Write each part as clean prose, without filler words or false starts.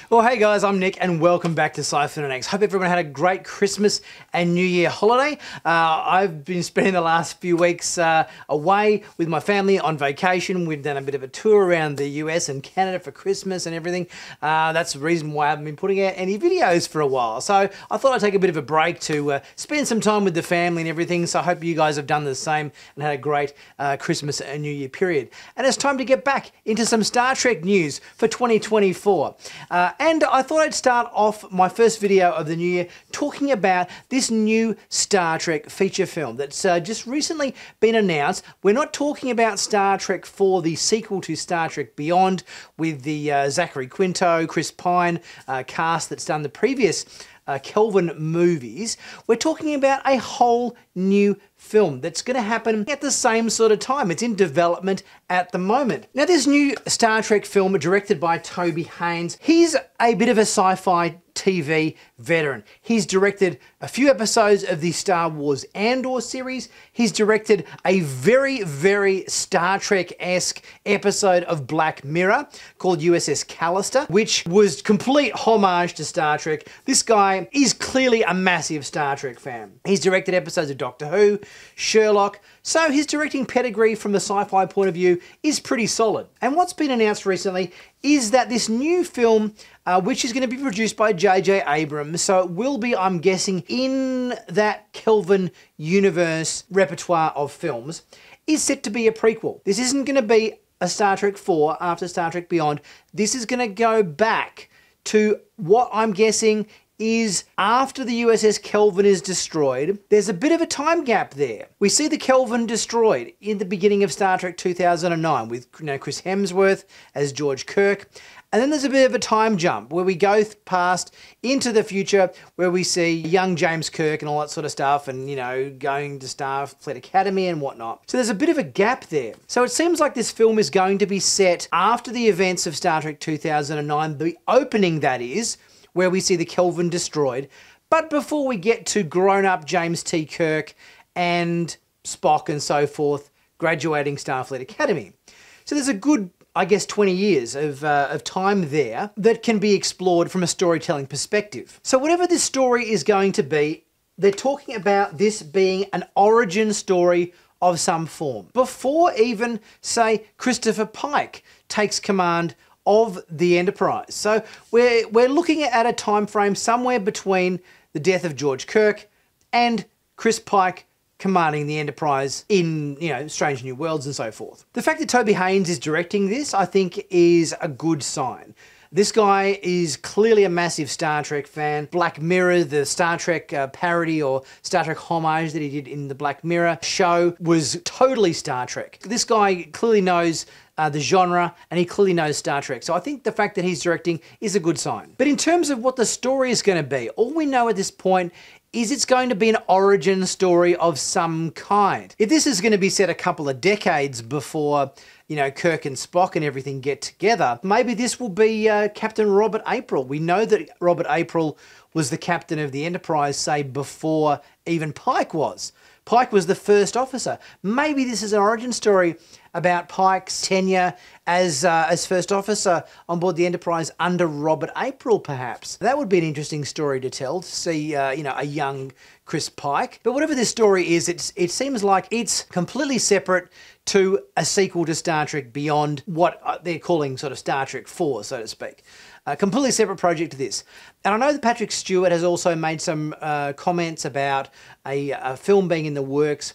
Well, hey guys, I'm Nick and welcome back to Sci-Finatics. Hope everyone had a great Christmas and New Year holiday. I've been spending the last few weeks away with my family on vacation. We've done a bit of a tour around the US and Canada for Christmas and everything. That's the reason why I haven't been putting out any videos for a while. So I thought I'd take a bit of a break to spend some time with the family and everything. So I hope you guys have done the same and had a great Christmas and New Year period. And it's time to get back into some Star Trek news for 2024. And I thought I'd start off my first video of the new year talking about this new Star Trek feature film that's just recently been announced. We're not talking about Star Trek 4, the sequel to Star Trek Beyond, with the Zachary Quinto, Chris Pine cast that's done the previous Kelvin movies. We're talking about a whole new film that's going to happen at the same sort of time. It's in development at the moment. Now, this new Star Trek film directed by Toby Hayes, he's a bit of a sci-fi TV veteran. He's directed a few episodes of the Star Wars Andor series. He's directed a very, very Star Trek-esque episode of Black Mirror called USS Callister, which was complete homage to Star Trek. This guy is clearly a massive Star Trek fan. He's directed episodes of Doctor Who, Sherlock, so his directing pedigree from the sci-fi point of view is pretty solid. And what's been announced recently is that this new film, which is going to be produced by J.J. Abrams, so it will be, I'm guessing, in that Kelvin universe repertoire of films, is set to be a prequel. This isn't going to be a Star Trek 4 after Star Trek Beyond. This is going to go back to what I'm guessing is after the USS Kelvin is destroyed. There's a bit of a time gap there. We see the Kelvin destroyed in the beginning of Star Trek 2009 with Chris Hemsworth as George Kirk. And then there's a bit of a time jump where we go past into the future where we see young James Kirk and all that sort of stuff and, going to Starfleet Academy and whatnot. So there's a bit of a gap there. So it seems like this film is going to be set after the events of Star Trek 2009, the opening that is, where we see the Kelvin destroyed, but before we get to grown-up James T. Kirk and Spock and so forth graduating Starfleet Academy. So there's a good, I guess, 20 years of time there that can be explored from a storytelling perspective. So whatever this story is going to be, they're talking about this being an origin story of some form. Before even, say, Christopher Pike takes command of the Enterprise. So we're looking at a time frame somewhere between the death of George Kirk and Chris Pike commanding the Enterprise in, Strange New Worlds and so forth. The fact that Toby Hayes is directing this, I think, is a good sign. This guy is clearly a massive Star Trek fan. Black Mirror, the Star Trek parody or Star Trek homage that he did in the Black Mirror show was totally Star Trek. This guy clearly knows the genre, and he clearly knows Star Trek. So I think the fact that he's directing is a good sign. But in terms of what the story is going to be, all we know at this point is it's going to be an origin story of some kind. If this is going to be set a couple of decades before, Kirk and Spock and everything get together, maybe this will be Captain Robert April. We know that Robert April was the captain of the Enterprise, say, before even Pike was. Pike was the first officer. Maybe this is an origin story about Pike's tenure as first officer on board the Enterprise under Robert April, perhaps. That would be an interesting story to tell, to see, a young Chris Pike. But whatever this story is, it seems like it's completely separate to a sequel to Star Trek Beyond, what they're calling sort of Star Trek 4, so to speak. A completely separate project to this. And I know that Patrick Stewart has also made some comments about a film being in the works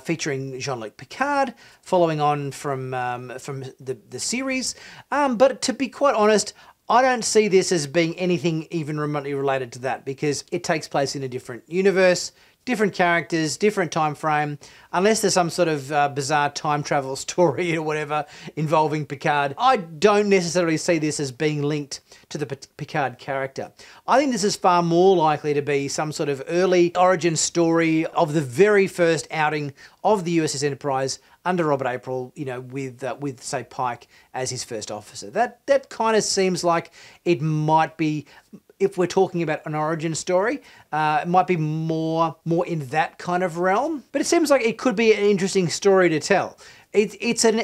featuring Jean-Luc Picard, following on from the series. But to be quite honest, I don't see this as being anything even remotely related to that, because it takes place in a different universe, different characters, different time frame, unless there's some sort of bizarre time travel story or whatever involving Picard. I don't necessarily see this as being linked to the Picard character. I think this is far more likely to be some sort of early origin story of the very first outing of the USS Enterprise under Robert April, with say Pike as his first officer. That kind of seems like it might be, if we're talking about an origin story, it might be more in that kind of realm. But it seems like it could be an interesting story to tell. It's an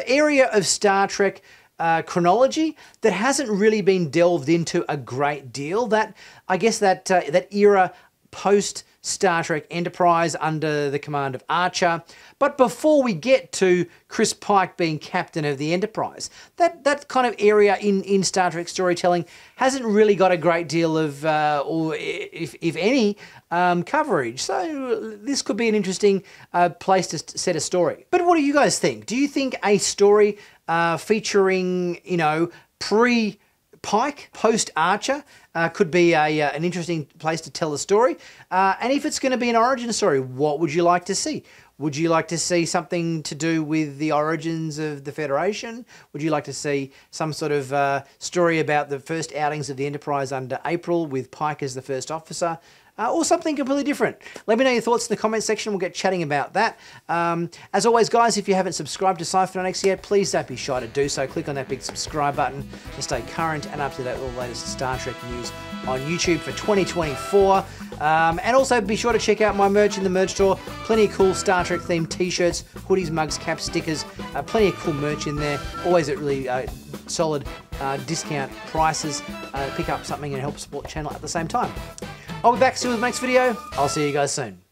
area of Star Trek chronology that hasn't really been delved into a great deal. That, I guess, that era post Star Trek Enterprise under the command of Archer. But before we get to Chris Pike being captain of the Enterprise, that kind of area in Star Trek storytelling hasn't really got a great deal of, or if any, coverage. So this could be an interesting place to set a story. But what do you guys think? Do you think a story featuring, you know, pre-Pike, post-Archer, could be an interesting place to tell the story? And if it's going to be an origin story, what would you like to see? Would you like to see something to do with the origins of the Federation? Would you like to see some sort of story about the first outings of the Enterprise under April with Pike as the first officer? Or something completely different? Let me know your thoughts in the comment section. We'll get chatting about that. As always, guys, if you haven't subscribed to Sci-Finatics yet, please don't be shy to do so. Click on that big subscribe button to stay current and up to date with all the latest Star Trek news on YouTube for 2024. And also be sure to check out my merch in the merch store. Plenty of cool Star Trek themed t-shirts, hoodies, mugs, caps, stickers. Plenty of cool merch in there. Always at really solid discount prices. Pick up something and help support the channel at the same time. I'll be back soon with the next video. I'll see you guys soon.